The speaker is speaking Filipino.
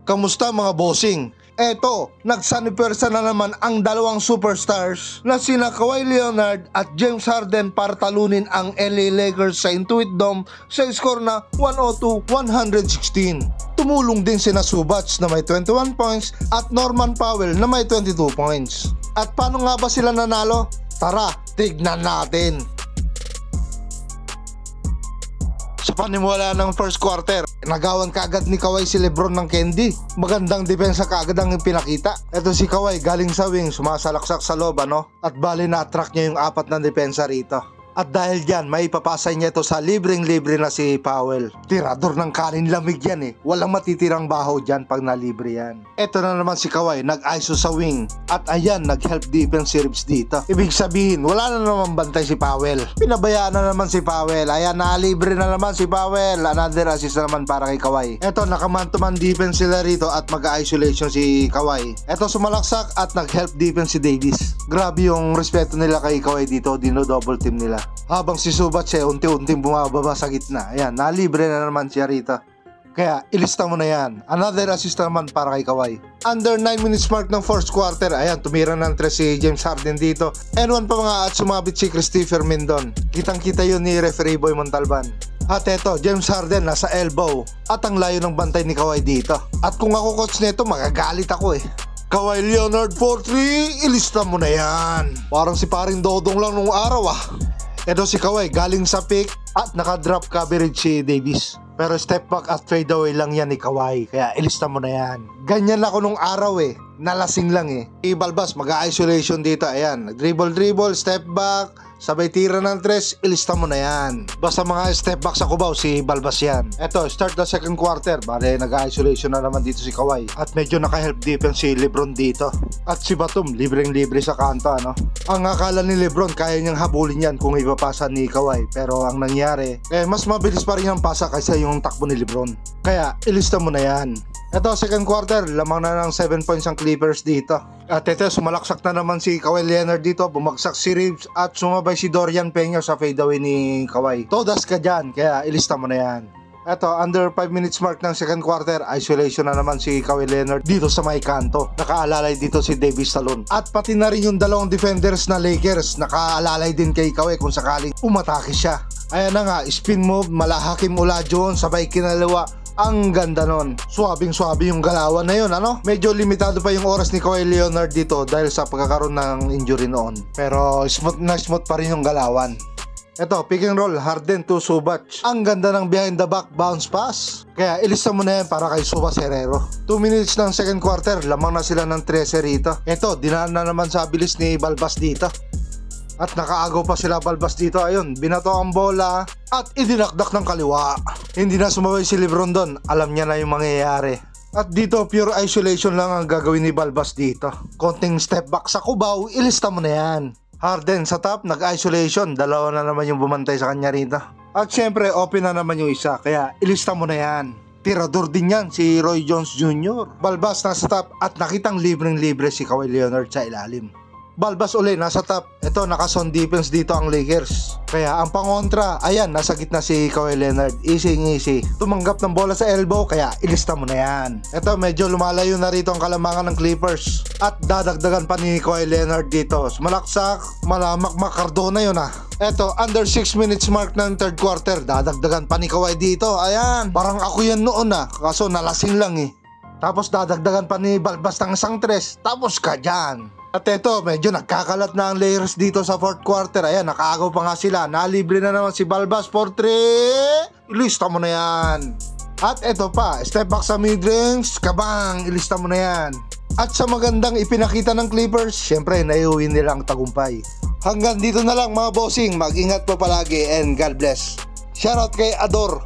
Kamusta mga bossing? Eto, nagsanipersa na naman ang dalawang superstars na sina Kawhi Leonard at James Harden para talunin ang LA Lakers sa Intuit Dome sa score na 102-116. Tumulong din sina Zubac na may 21 points at Norman Powell na may 22 points. At paano nga ba sila nanalo? Tara, tignan natin. Sa panimula ng first quarter, nagawan kaagad ni Kawhi si Lebron ng candy. Magandang depensa kaagad ang pinakita. Ito si Kawhi galing sa wing, sumasalaksak sa loob at bali na-attract niya yung 4 na depensa rito. At dahil dyan, may ipapasay niya ito sa libreng-libre na si Powell. Tirador ng kanin lamig yan eh. Walang matitirang baho dyan pag nalibre yan. Ito na naman si Kawhi, nag-ISO sa wing. At ayan, nag-help defense si Reeves dito. Ibig sabihin, wala na naman bantay si Powell. Pinabayaan na naman si Powell. Ayan, nalibre na naman si Powell. Another assist na naman para kay Kawhi. Ito, nakaman-to-man defense sila rito at mag-isolation si Kawhi. Ito, sumalaksak at nag-help defense si Davis. Grabe yung respeto nila kay Kawhi dito. Dino-double team nila. Habang si Zubac unti-unting bumababa sa gitna. Ayan, nalibre na naman siya rito. Kaya ilista mo na yan. Another assist naman para kay Kawhi. Under 9 minutes mark ng first quarter, ayan, tumira ng 3 si James Harden dito. And one pa mga at sumabit si Christopher Mindon. Kitang-kita yun ni referee Boy Montalban. At eto, James Harden nasa elbow. At ang layo ng bantay ni Kawhi dito. At kung ako coach nito, magagalit ako eh. Kawhi Leonard 4-3, ilista mo na yan. Parang si paring Dodong lang nung araw Ito si Kawhi galing sa pick at naka-drop coverage si Davis. Pero step back at fade away lang yan ni Kawhi. Kaya ilista mo na yan. Ganyan ako nung araw nalasing lang Ibalbas, mag-isolation dito. Ayan, dribble, step back, sabay tira ng 3, ilista mo na yan. Basta mga step back sa Cubao, si Balbas yan. Eto, start the second quarter. Bale, nag-isolation na naman dito si Kawhi. At medyo naka-help defense si Lebron dito. At si Batum, libreng-libre sa kanto, Ang akala ni Lebron, kaya niyang habulin yan kung ipapasa ni Kawhi. Pero ang nangyari, mas mabilis pa rin ang pasa kaysa yung takbo ni Lebron. Kaya, ilista mo na yan. Ito, second quarter, lamang na ng 7 points ang Clippers dito. At ito, sumalaksak na naman si Kawhi Leonard dito. Bumagsak si Reeves at sumabay si Dorian Peña sa fadeaway ni Kawhi. Todas ka dyan, kaya ilista mo na yan. Ito, under 5 minutes mark ng second quarter, isolation na naman si Kawhi Leonard dito sa may kanto. Nakaalalay dito si Davis Talon. At pati na rin yung dalawang defenders na Lakers, nakaalalay din kay Kawhi kung sakaling umatake siya. Ayan na nga, spin move, malahakim ula John, sabay kinalawa. Ang ganda nun. Swabing-swabe yung galawan na yun, Medyo limitado pa yung oras ni Kawhi Leonard dito dahil sa pagkakaroon ng injury noon. Pero smooth na smooth pa rin yung galawan. Ito, pick and roll, Harden to Zubac. Ang ganda ng behind the back bounce pass. Kaya ilista mo na yan para kay Zubac Herrero. 2 minutes ng second quarter, lamang na sila ng 13 rito. Ito, dinaan na naman sa bilis ni Balbas dito. At nakaagaw pa sila Balbas dito. Ayun, binato ang bola at idinakdak ng kaliwa. Hindi na sumabay si Lebron doon. Alam niya na yung mangyayari. At dito, pure isolation lang ang gagawin ni Balbas dito. Konting step back sa Cubao, ilista mo na yan. Harden sa top, nag-isolation. Dalawa na naman yung bumantay sa kanya rito. At syempre, open na naman yung isa. Kaya ilista mo na yan. Tirador din yan, si Roy Jones Jr. Balbas nasa top at nakitang libreng-libre si Kawhi Leonard sa ilalim. Balbas uli nasa top. Ito, naka-zone defense dito ang Lakers. Kaya ang pangontra, ayan, nasa gitna si Kawhi Leonard. Easy. Tumanggap ng bola sa elbow, kaya ilista mo na yan. Ito, medyo lumalayo na rito ang kalamangan ng Clippers. At dadagdagan pa ni Kawhi Leonard dito. Malaksak, malamak Cardona yun Ito, under 6 minutes mark ng third quarter, dadagdagan pa ni Kawhi dito. Ayan, parang ako yan noon kaso nalasing lang Tapos dadagdagan pa ni Balbas ng isang 3, tapos ka dyan. At ito, medyo nagkakalat na ang Lakers dito sa fourth quarter. Ayan, nakaagaw pa nga sila. Nalibre na naman si Balbas for 3. Ilista mo na yan. At ito pa, step back sa mid-range. Kabang, ilista mo na yan. At sa magandang ipinakita ng Clippers, syempre, naiuwi nilang tagumpay. Hanggang dito na lang mga bossing. Mag-ingat po palagi and God bless. Shoutout kay Ador.